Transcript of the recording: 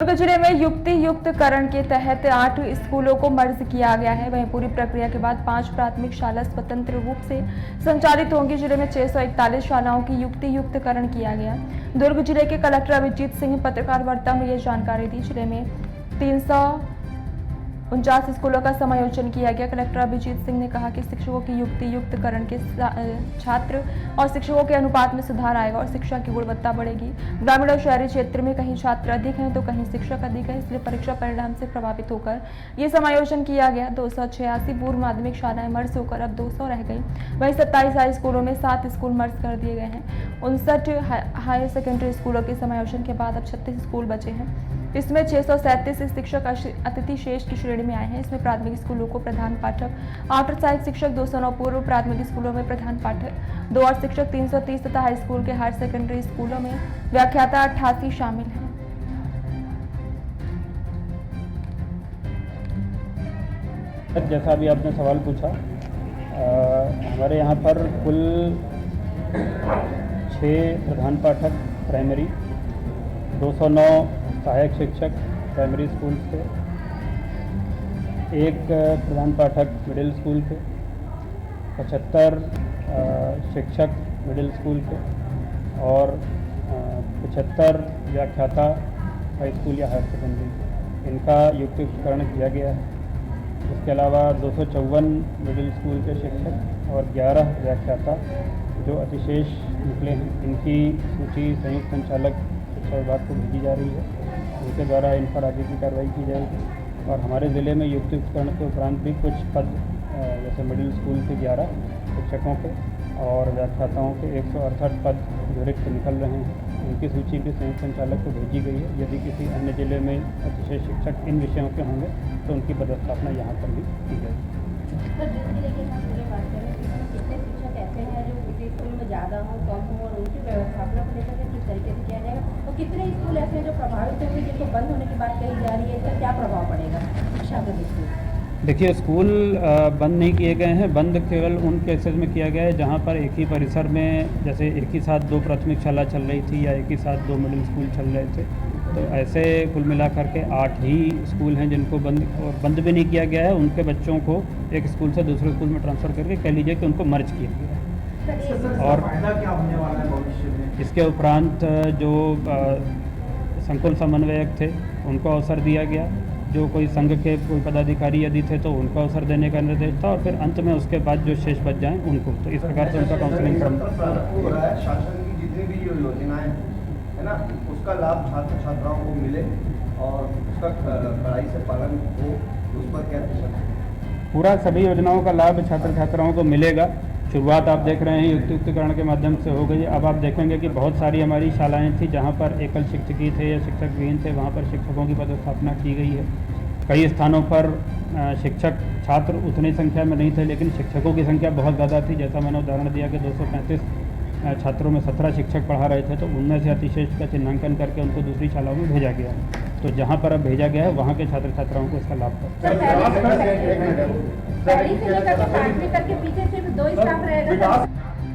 दुर्ग जिले में युक्ति युक्तकरण के तहत 8 स्कूलों को मर्ज किया गया है। वहीं पूरी प्रक्रिया के बाद 5 प्राथमिक शाला स्वतंत्र रूप से संचालित होंगी। जिले में 641 शालाओं की युक्ति युक्तकरण किया गया। दुर्ग जिले के कलेक्टर अभिजीत सिंह पत्रकार वार्ता में ये जानकारी दी। जिले में 349 स्कूलों का समायोजन किया गया। कलेक्टर अभिजीत सिंह ने कहा कि शिक्षकों की युक्ति युक्तकरण के छात्र और शिक्षकों के अनुपात में सुधार आएगा और शिक्षा की गुणवत्ता बढ़ेगी। ग्रामीण और शहरी क्षेत्र में कहीं छात्र अधिक हैं तो कहीं शिक्षक अधिक है, इसलिए परीक्षा परिणाम से प्रभावित होकर ये समायोजन किया गया। 286 पूर्व माध्यमिक शालाएं मर्ज होकर अब 200 रह गई। वहीं 27 हाई स्कूलों में 7 स्कूल मर्ज कर दिए गए हैं। 59 हायर सेकेंडरी स्कूलों के समायोजन के बाद अब 36 स्कूल बचे हैं। इसमें 637 शिक्षक अतिथि शेष की श्रेणी में आए हैं। इसमें प्राथमिक स्कूलों को प्रधान पाठक, 8 सहायक शिक्षक, 209 पूर्व प्राथमिक स्कूलों में प्रधान पाठक, 2 और शिक्षक 330 तथा हाई स्कूल के हायर सेकेंडरी स्कूलों में व्याख्याता 88 शामिल हैं। जैसा अभी आपने सवाल पूछा, हमारे यहाँ पर कुल 6 प्रधान पाठक प्राइमरी, 209 सहायक शिक्षक प्राइमरी स्कूल के, 1 प्रधान पाठक मिडिल स्कूल के, 75 शिक्षक मिडिल स्कूल के और 75 व्याख्याता हाई स्कूल या हायर सेकेंडरी, इनका युक्तिकरण किया गया है। इसके अलावा 254 मिडिल स्कूल के शिक्षक और 11 व्याख्याता जो अतिशेष निकले हैं, इनकी सूची संयुक्त संचालक शिक्षा विभाग को भेजी जा रही है। उनके द्वारा इन पर आगे की कार्रवाई की जाएगी। और हमारे ज़िले में युक्तिकरण के उपरांत भी कुछ पद जैसे मिडिल स्कूल के 11 शिक्षकों के और व्याख्याताओं के 168 पद जो रिक्त निकल रहे हैं, उनकी सूची भी संयुक्त संचालक को भेजी गई है। यदि किसी अन्य जिले में अतिशय शिक्षक इन विषयों के होंगे तो उनकी पदस्थापना यहाँ पर भी की जाएगी। ज़्यादा हो, कम हो और उनकी व्यवस्थापना को लेकर किस तरीके से किया जाएगा और कितने स्कूल ऐसे हैं जो प्रभावित होंगे, जिनको बंद होने की बात कही जा रही है, इसका क्या प्रभाव पड़ेगा शिक्षा को देखिए? देखिए, स्कूल बंद नहीं किए गए हैं। बंद केवल उन केसेस में किया गया है जहाँ पर एक ही परिसर में जैसे एक ही साथ 2 प्राथमिक शाला चल रही थी या एक ही साथ 2 मिडिल स्कूल चल रहे थे। तो ऐसे कुल मिलाकर के 8 ही स्कूल हैं जिनको बंद भी नहीं किया गया है। उनके बच्चों को एक स्कूल से दूसरे स्कूल में ट्रांसफ़र करके कह लीजिए कि उनको मर्ज किया गया है। और क्या होने वाला है भविष्य में? इसके उपरांत जो संकुल समन्वयक थे उनको अवसर दिया गया। जो कोई संघ के कोई पदाधिकारी यदि थे तो उनको अवसर देने का निर्देश था और फिर अंत में उसके बाद जो शेष बच जाएं उनको, तो इस प्रकार से उनका काउंसलिंग शासन की जितनी भी योजनाएं है ना, उसका लाभ छात्र छात्राओं को मिले और उसका कड़ाई से पालन हो, उस पर क्या पूरा सभी योजनाओं का लाभ छात्र छात्राओं को मिलेगा। शुरुआत आप देख रहे हैं युक्तिकरण के माध्यम से हो गई। अब आप देखेंगे कि बहुत सारी हमारी शालाएं थी जहां पर एकल शिक्षकी थे या शिक्षक विहीन थे, वहां पर शिक्षकों की पदस्थापना की गई है। कई स्थानों पर शिक्षक छात्र उतनी संख्या में नहीं थे, लेकिन शिक्षकों की संख्या बहुत ज़्यादा थी। जैसा मैंने उदाहरण दिया कि 235 छात्रों में 17 शिक्षक पढ़ा रहे थे, तो उनमें से अतिशेष का चिन्हांकन करके उनको दूसरी शालाओं में भेजा गया है। तो जहाँ पर अब भेजा गया है वहाँ के छात्र छात्राओं को इसका लाभ पहली से लेकर 5वीं तक के पीछे सिर्फ 2 स्टाफ रहेगा।